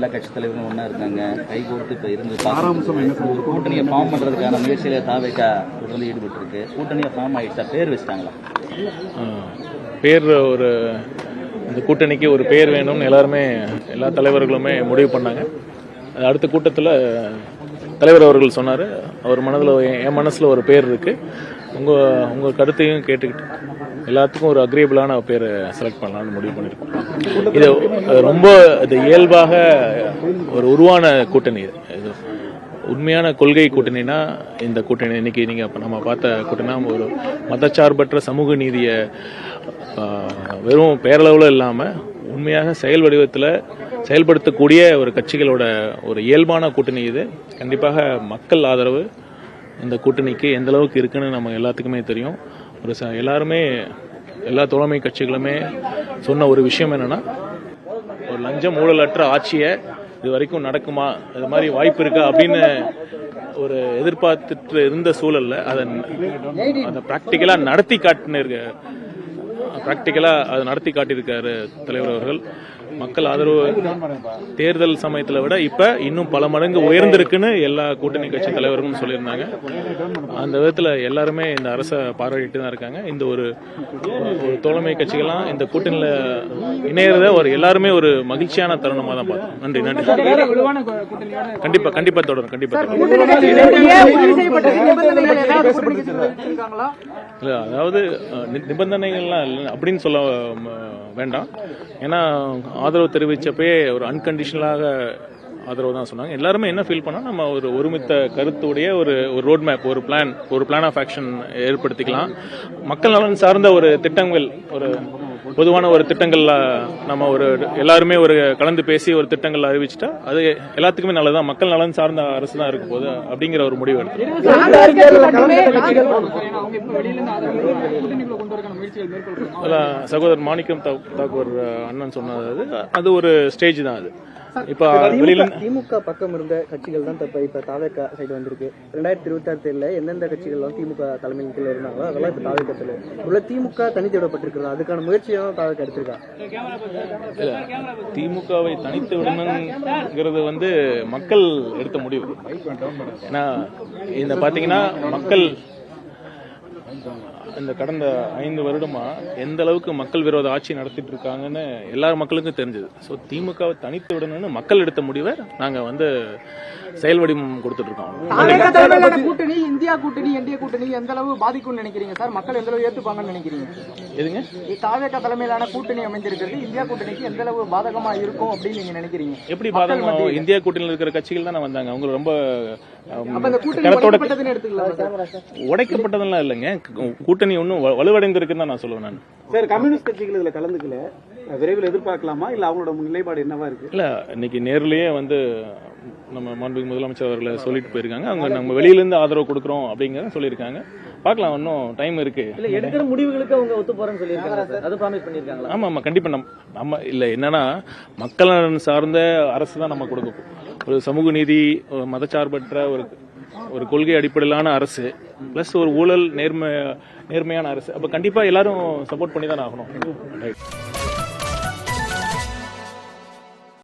எல்லா கட்சி தலைவர்களும் ஒன்றா இருக்காங்க, கை கோர்த்து இப்போ இருந்து கூட்டணியை ஃபார்ம் பண்ணுறதுக்கான முயற்சியில தாவேக்கா தொடர்ந்து ஈடுபட்டு கூட்டணியை ஃபார்ம் ஆகிடுச்சா? பேர் வச்சுட்டாங்களா? பேர் ஒரு இந்த கூட்டணிக்கு ஒரு பேர் வேணும்னு எல்லா தலைவர்களுமே முடிவு பண்ணாங்க. அடுத்த கூட்டத்தில் தலைவர் அவர்கள் சொன்னார், அவர் மனதில் என் மனசில் ஒரு பேர் இருக்குது, உங்கள் கருத்தையும் கேட்டுக்கிட்டு எல்லாத்துக்கும் ஒரு அக்ரியபிளான பேரை செலக்ட் பண்ணலாம்னு முடிவு பண்ணியிருக்கோம். இது ரொம்ப இது இயல்பாக ஒரு உருவான கூட்டணி. இது உண்மையான கொள்கை கூட்டணினா இந்த கூட்டணி இன்னைக்கு நீங்கள் நம்ம பார்த்த கூட்டணினா ஒரு மதச்சார்பற்ற சமூக நீதியை வெறும் பேரளவில் இல்லாமல் உண்மையாக செயல் வடிவத்தில் செயல்படுத்தக்கூடிய ஒரு கட்சிகளோட ஒரு இயல்பான கூட்டணி இது. கண்டிப்பாக மக்கள் ஆதரவு இந்த கூட்டணிக்கு எந்த அளவுக்கு இருக்குன்னு நம்ம எல்லாத்துக்குமே தெரியும். எல்லாருமே எல்லா தோழமை கட்சிகளுமே சொன்ன ஒரு விஷயம் என்னன்னா, ஒரு லஞ்சம் ஊழலற்ற ஆட்சியை இது வரைக்கும் நடக்குமா, இது மாதிரி வாய்ப்பு இருக்கா அப்படின்னு ஒரு எதிர்பார்த்துட்டு இருந்த சூழல்ல அதை பிராக்டிக்கலா நடத்தி காட்டியிருக்காரு தலைவர் அவர்கள். மக்கள் ஆதரவு தேர்தல் சமயத்தில் விட இப்ப இன்னும் பல மடங்கு உயர்ந்திருக்குன்னு எல்லா கூட்டணி கட்சி தலைவர்களும் சொல்லியிருந்தாங்க. அந்த விதத்தில் எல்லாருமே இந்த அரசை பாராட்டிட்டு தான் இருக்காங்க. இந்த ஒரு தோழமை கட்சிகள்லாம் இந்த கூட்டணியில இணையறத எல்லாருமே ஒரு மகிழ்ச்சியான தருணமாக தான் பார்த்தோம். நன்றி. கண்டிப்பா தொடரும். இல்ல, அதாவது நிபந்தனைகள்லாம் இல்லை அப்படின்னு சொல்ல வேண்டாம். ஏன்னா ஆதரவு தெரிவிச்சப்பே ஒரு அன்கண்டிஷனலாக ஆதரவு தான் சொன்னாங்க. எல்லாருமே என்ன ஃபீல் பண்ணா, நம்ம ஒரு ஒருமித்த கருத்துடைய ஒரு ரோட் மேப், ஒரு பிளான் ஆஃப் ஆக்ஷன் ஏற்படுத்திக்கலாம். மக்கள் நலன் சார்ந்த ஒரு திட்டங்கள், ஒரு பொதுவான ஒரு திட்டங்கள்ல நம்ம எல்லாருமே கலந்து பேசி ஒரு திட்டங்கள் அறிவிச்சுட்டா அது எல்லாத்துக்குமே நல்லதான். மக்கள் நலன் சார்ந்த அரசு தான் இருக்க போகுது அப்படிங்கிற ஒரு முடிவு எடுத்து சகோதரர் மாணிக்கம் தாக்கூர் அண்ணன் சொன்னது அது ஒரு ஸ்டேஜ் தான். அது இப்ப வெளியில திமுக பக்கம் இருந்த கட்சிகள் தான் இப்ப தாவேக்கா சைடு வந்திருக்கு. 2026 தேர்தல எந்தெந்த கட்சிகள் திமுக தலைமையின் கீழ இருந்தாங்களோ அதெல்லாம் இப்ப தாவேக்கத்துல உள்ள திமுக தனித்து விடப்பட்டிருக்கிறது. அதுக்கான முயற்சியும் தாவேக்கா எடுத்திருக்கா. திமுகவை தனித்து விடணுங்கிறது மக்கள் எடுத்த முடிவு. ஏன்னா இந்த பாத்தீங்கன்னா மக்கள் இந்த கடந்த 5 வருடமா எந்த அளவுக்கு மக்கள் விரோத ஆட்சி நடத்திட்டு இருக்காங்கன்னு எல்லா மக்களுக்கும் தெரிஞ்சது. ஸோ திமுகவை தனித்து விடணும்னு மக்கள் எடுத்த முடிவை நாங்க செயல் வடிவம் கொடுத்துட்டு இருக்கோம். கூட்டணி இந்தியா கூட்டணி என்டிஏ கூட்டணி எந்த அளவு பாதிக்கும்னு நினைக்கிறீங்க சார்? மக்கள் எந்த அளவு ஏற்றுப்பாங்கன்னு நினைக்கிறீங்க? எதுங்க தாவேக்கா தலைமையிலான கூட்டணி அமைந்திருக்கிறது இந்தியா கூட்டணிக்கு எந்த அளவு பாதகமா இருக்கும் அப்படின்னு நீங்க நினைக்கிறீங்க? எப்படி பாதகமா? இந்தியா கூட்டணியில் இருக்கிற கட்சிகள் தானே வந்தாங்க. அவங்க ரொம்ப உடைக்கப்பட்டதெல்லாம் இல்லைங்க. கூட்டணி ஒன்னும் வலுவடைந்திருக்குன்னு தான் நான் சொல்லுவேன். நான் சார், கம்யூனிஸ்ட் கட்சிகள் இதுல கலந்துக்கல, விரைவில் எதிர்பார்க்கலாமா? இல்ல அவங்களோட நிலைப்பாடு என்னவா இருக்கு? இல்ல, இன்னைக்கு நேர்லயே நம்ம மாண்புமிகு முதலமைச்சர் அவர்களை சொல்லிட்டு போயிருக்காங்க. அவங்க நம்ம வெளியிலிருந்து ஆதரவு கொடுக்குறோம் அப்படிங்கறத சொல்லியிருக்காங்க. பார்க்கலாம், இன்னும் டைம் இருக்கு. இல்ல, எடுக்கிற முடிவுகளுக்கு அவங்க ஒத்து போறேன்னு சொல்லியிருக்காங்க. அது ப்ராமிஸ் பண்ணிருக்காங்க. ஆமா, கண்டிப்பா. நம்ம இல்ல என்னன்னா, மக்கள் சார்ந்த அரசு தான் நம்ம கொடுக்கும். ஒரு சமூக நீதி, மதச்சார்பற்ற ஒரு கொள்கை அடிப்படையிலான அரசு பிளஸ் ஒரு ஊழல் நேர்மையான அரசு. அப்ப கண்டிப்பா எல்லாரும் சப்போர்ட் பண்ணி தான் ஆகணும்.